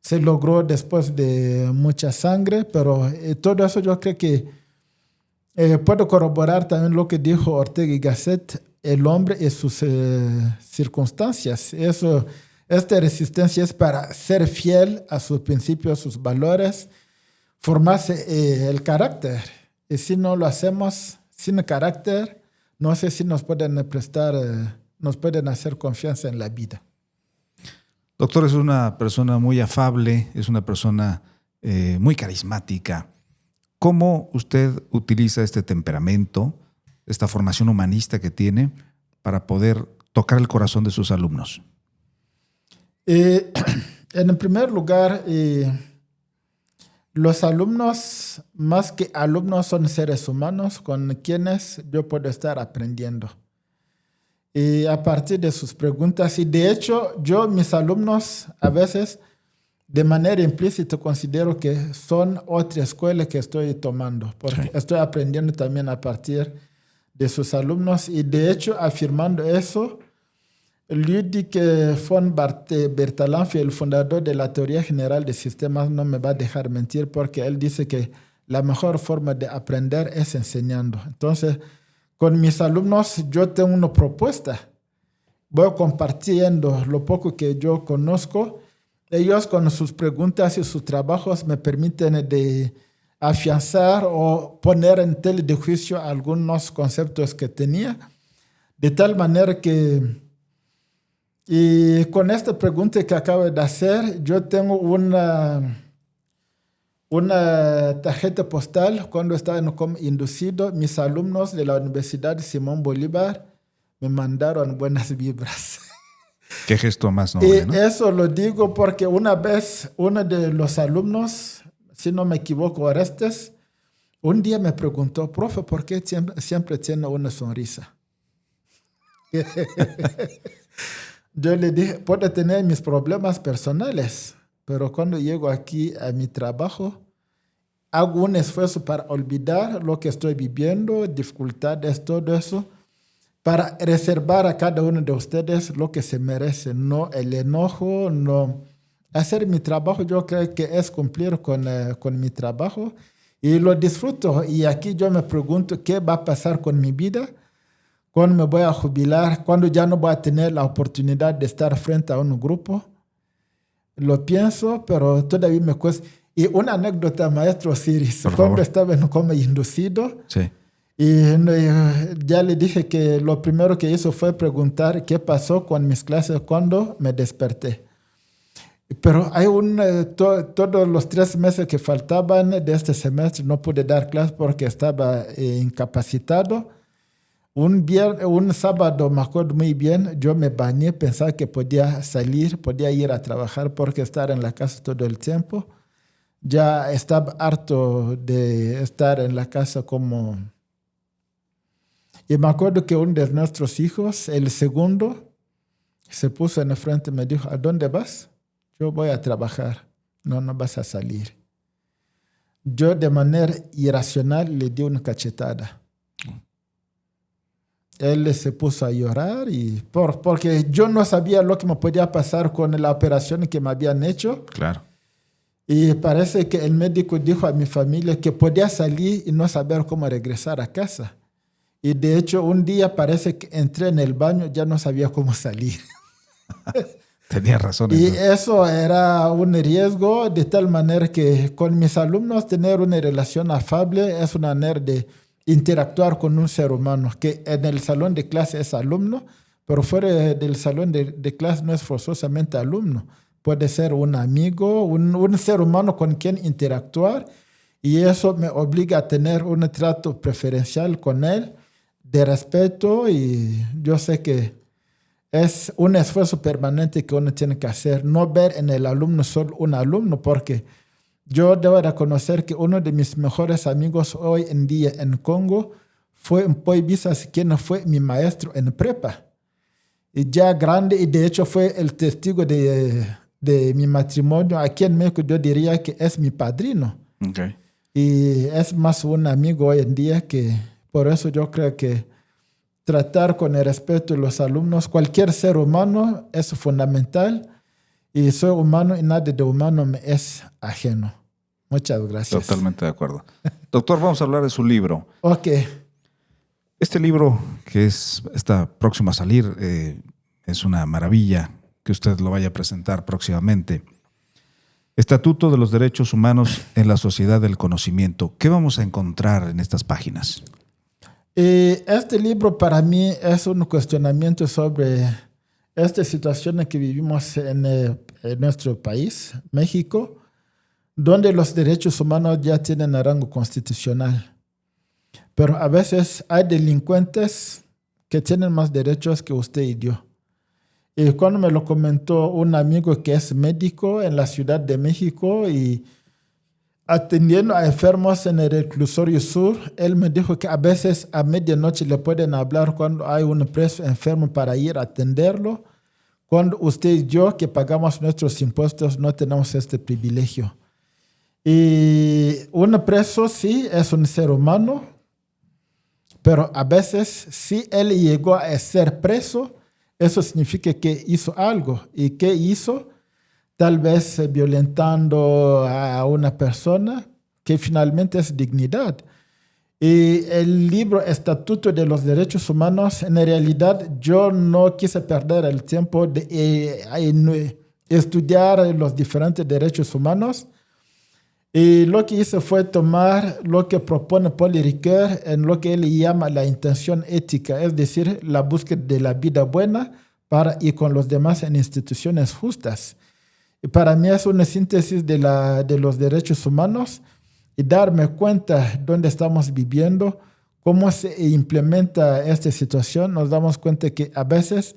se logró después de mucha sangre, pero todo eso yo creo que puedo corroborar también lo que dijo Ortega y Gasset, el hombre y sus circunstancias. Esta resistencia es para ser fiel a sus principios, sus valores, formarse el carácter. Y si no lo hacemos sin carácter, no sé si nos pueden nos pueden hacer confianza en la vida. Doctor, es una persona muy afable, es una persona muy carismática. ¿Cómo usted utiliza este temperamento, esta formación humanista que tiene para poder tocar el corazón de sus alumnos? En el primer lugar, los alumnos, más que alumnos, son seres humanos con quienes yo puedo estar aprendiendo. Y a partir de sus preguntas, y de hecho, mis alumnos, a veces, de manera implícita, considero que son otra escuela que estoy tomando, porque estoy aprendiendo también a partir de sus alumnos. Y de hecho, afirmando eso, Ludwig von Bertalanffy, el fundador de la teoría general de sistemas, no me va a dejar mentir, porque él dice que la mejor forma de aprender es enseñando. Entonces, con mis alumnos yo tengo una propuesta. Voy compartiendo lo poco que yo conozco. Ellos con sus preguntas y sus trabajos me permiten de afianzar o poner en tela de juicio algunos conceptos que tenía. De tal manera que, y con esta pregunta que acabo de hacer, yo tengo una tarjeta postal. Cuando estaba como inducido, mis alumnos de la Universidad Simón Bolívar me mandaron buenas vibras. Qué gesto más noble, ¿no? Eso lo digo porque una vez uno de los alumnos, si no me equivoco, Orestes, un día me preguntó: profe, ¿por qué siempre tiene una sonrisa? Yo le dije: puedo tener mis problemas personales, pero cuando llego aquí a mi trabajo, hago un esfuerzo para olvidar lo que estoy viviendo, dificultades, todo eso, para reservar a cada uno de ustedes lo que se merece, no el enojo, no. Hacer mi trabajo, yo creo que es cumplir con mi trabajo y lo disfruto. Y aquí yo me pregunto qué va a pasar con mi vida, cuando me voy a jubilar, cuando ya no voy a tener la oportunidad de estar frente a un grupo. Lo pienso, pero todavía me cuesta. Y una anécdota, maestro Osiris, cuando estaba como inducido, sí. Y ya le dije que lo primero que hizo fue preguntar qué pasó con mis clases cuando me desperté. Pero hay todos los 3 meses que faltaban de este semestre no pude dar clases porque estaba incapacitado. Un sábado, me acuerdo muy bien, yo me bañé, pensaba que podía salir, podía ir a trabajar porque estar en la casa todo el tiempo. Ya estaba harto de estar en la casa como... Y me acuerdo que uno de nuestros hijos, el segundo, se puso en la frente y me dijo: ¿a dónde vas? Yo voy a trabajar. No vas a salir. Yo de manera irracional le di una cachetada. Él se puso a llorar porque yo no sabía lo que me podía pasar con la operación que me habían hecho. Claro. Y parece que el médico dijo a mi familia que podía salir y no saber cómo regresar a casa. Y de hecho, un día parece que entré en el baño, ya no sabía cómo salir. Tenía razón. Y eso era un riesgo, de tal manera que con mis alumnos tener una relación afable es una manera de interactuar con un ser humano, que en el salón de clase es alumno, pero fuera del salón de clase no es forzosamente alumno. Puede ser un amigo, un ser humano con quien interactuar, y eso me obliga a tener un trato preferencial con él, de respeto, y yo sé que es un esfuerzo permanente que uno tiene que hacer, no ver en el alumno solo un alumno, porque yo debo reconocer que uno de mis mejores amigos hoy en día en Congo fue Mpoy Bisas, quien fue mi maestro en prepa. Y ya grande, y de hecho fue el testigo de mi matrimonio. Aquí en México yo diría que es mi padrino. Okay. Y es más un amigo hoy en día que... Por eso yo creo que tratar con el respeto de los alumnos, cualquier ser humano es fundamental, y soy humano y nada de humano me es ajeno. Muchas gracias. Totalmente de acuerdo. Doctor, vamos a hablar de su libro. Ok. Este libro que está próximo a salir es una maravilla que usted lo vaya a presentar próximamente. Estatuto de los Derechos Humanos en la Sociedad del Conocimiento. ¿Qué vamos a encontrar en estas páginas? Este libro para mí es un cuestionamiento sobre esta situación que vivimos en nuestro país, México, donde los derechos humanos ya tienen rango constitucional. Pero a veces hay delincuentes que tienen más derechos que usted y yo. Y cuando me lo comentó un amigo que es médico en la Ciudad de México, y Atendiendo a enfermos en el reclusorio sur, él me dijo que a veces a medianoche le pueden hablar cuando hay un preso enfermo para ir a atenderlo, cuando usted y yo, que pagamos nuestros impuestos, no tenemos este privilegio. Y un preso sí es un ser humano, pero a veces si él llegó a ser preso, eso significa que hizo algo. ¿Y qué hizo? Tal vez violentando a una persona, que finalmente es dignidad. Y el libro Estatuto de los Derechos Humanos, en realidad yo no quise perder el tiempo de estudiar los diferentes derechos humanos. Y lo que hice fue tomar lo que propone Paul Ricoeur en lo que él llama la intención ética, es decir, la búsqueda de la vida buena para ir con los demás en instituciones justas. Y para mí es una síntesis de los derechos humanos y darme cuenta dónde estamos viviendo, cómo se implementa esta situación. Nos damos cuenta que a veces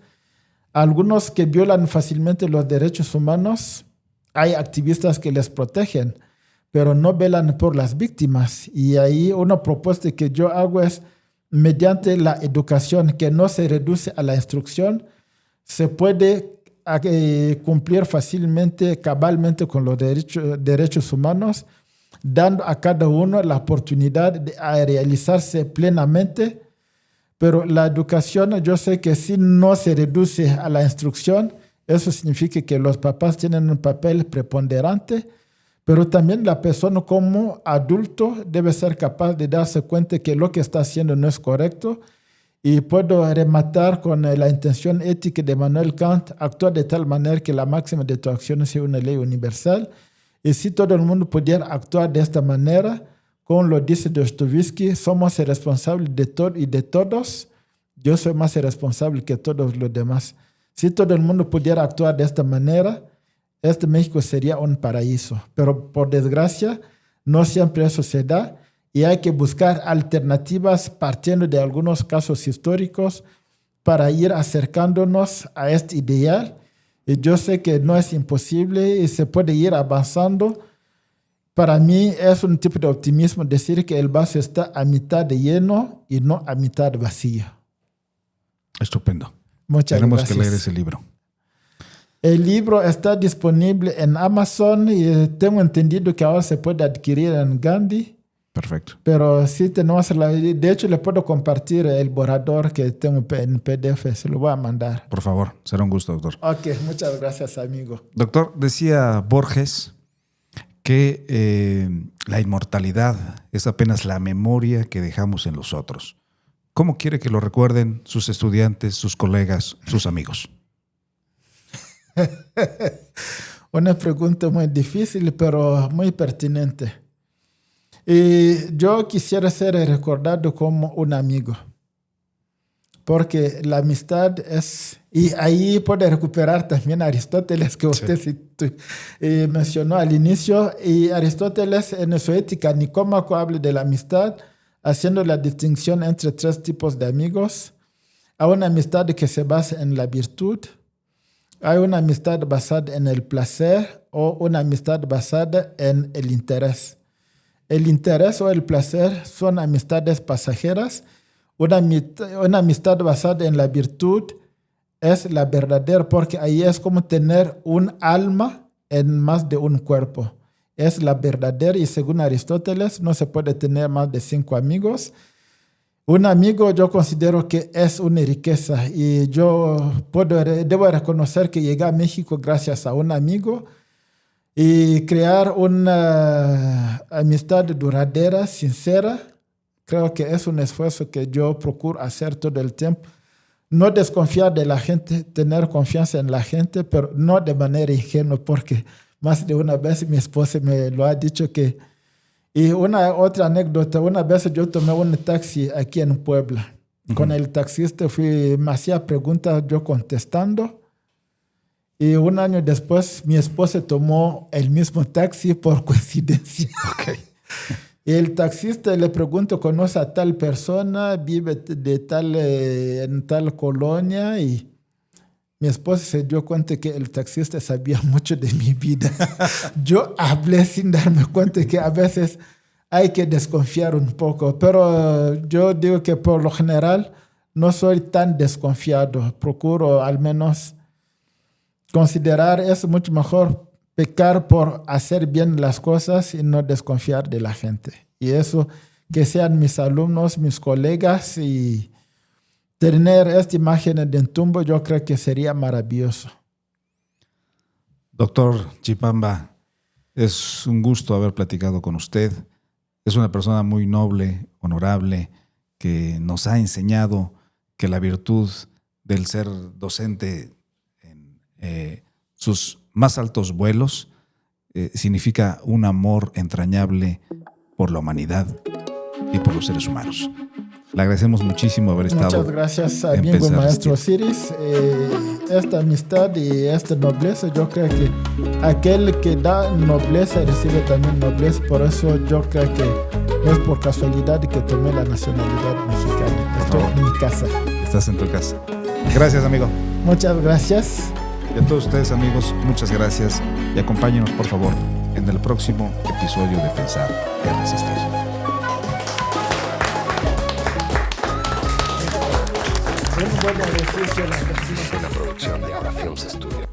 algunos que violan fácilmente los derechos humanos, hay activistas que les protegen, pero no velan por las víctimas. Y ahí una propuesta que yo hago es, mediante la educación que no se reduce a la instrucción, se puede cumplir fácilmente, cabalmente con los derechos humanos, dando a cada uno la oportunidad de realizarse plenamente. Pero la educación, yo sé que si no se reduce a la instrucción, eso significa que los papás tienen un papel preponderante, pero también la persona como adulto debe ser capaz de darse cuenta que lo que está haciendo no es correcto. Y puedo rematar con la intención ética de Manuel Kant, actuar de tal manera que la máxima de tu acción sea una ley universal. Y si todo el mundo pudiera actuar de esta manera, como lo dice Dostoevsky, somos responsables de todo y de todos. Yo soy más responsable que todos los demás. Si todo el mundo pudiera actuar de esta manera, este México sería un paraíso. Pero por desgracia, no siempre eso se da. Y hay que buscar alternativas partiendo de algunos casos históricos para ir acercándonos a este ideal. Y yo sé que no es imposible y se puede ir avanzando. Para mí es un tipo de optimismo decir que el vaso está a mitad de lleno y no a mitad vacío. Estupendo. Muchas Tenemos gracias. que leer ese libro. El libro está disponible en Amazon y tengo entendido que ahora se puede adquirir en Gandhi. Perfecto. Pero sí tenemos de hecho le puedo compartir el borrador que tengo en PDF, se lo voy a mandar. Por favor, será un gusto, doctor. Ok, muchas gracias, amigo. Doctor, decía Borges que la inmortalidad es apenas la memoria que dejamos en los otros. ¿Cómo quiere que lo recuerden sus estudiantes, sus colegas, sus amigos? Una pregunta muy difícil, pero muy pertinente. Y yo quisiera ser recordado como un amigo, porque la amistad es, y ahí puede recuperar también a Aristóteles, que usted mencionó al inicio, y Aristóteles en su Ética Nicómaco habla de la amistad, haciendo la distinción entre tres tipos de amigos. Hay una amistad que se basa en la virtud, hay una amistad basada en el placer o una amistad basada en el interés. El interés o el placer son amistades pasajeras. Una amistad basada en la virtud es la verdadera, porque ahí es como tener un alma en más de un cuerpo. Es la verdadera y según Aristóteles no se puede tener más de 5 amigos. Un amigo yo considero que es una riqueza y yo debo reconocer que llegué a México gracias a un amigo. Y crear una amistad duradera, sincera, creo que es un esfuerzo que yo procuro hacer todo el tiempo. No desconfiar de la gente, tener confianza en la gente, pero no de manera ingenua, porque más de una vez mi esposa me lo ha dicho que... Y otra anécdota, una vez yo tomé un taxi aquí en Puebla. Con el taxista me hacía preguntas, yo contestando. Y un año después, mi esposa tomó el mismo taxi por coincidencia. Okay. Y el taxista le pregunto, ¿conoce a tal persona? ¿Vive en tal colonia? Y mi esposa se dio cuenta que el taxista sabía mucho de mi vida. Yo hablé sin darme cuenta que a veces hay que desconfiar un poco, pero yo digo que por lo general no soy tan desconfiado. Procuro al menos considerar es mucho mejor pecar por hacer bien las cosas y no desconfiar de la gente. Y eso, que sean mis alumnos, mis colegas, y tener esta imagen de Ntumbo, yo creo que sería maravilloso. Doctor Chipamba, es un gusto haber platicado con usted. Es una persona muy noble, honorable, que nos ha enseñado que la virtud del ser docente en sus más altos vuelos significa un amor entrañable por la humanidad y por los seres humanos. Le agradecemos muchísimo haber estado. Muchas gracias, amigo maestro Osiris. Esta amistad y esta nobleza, yo creo que aquel que da nobleza recibe también nobleza. Por eso yo creo que no es por casualidad que tomé la nacionalidad mexicana. Estoy en mi casa. Estás en tu casa. Gracias, amigo. Muchas gracias. Y a todos ustedes, amigos, muchas gracias. Y acompáñenos, por favor, en el próximo episodio de Pensar y Resistir. Un buen ejercicio. Una producción de Ahora Films Studio.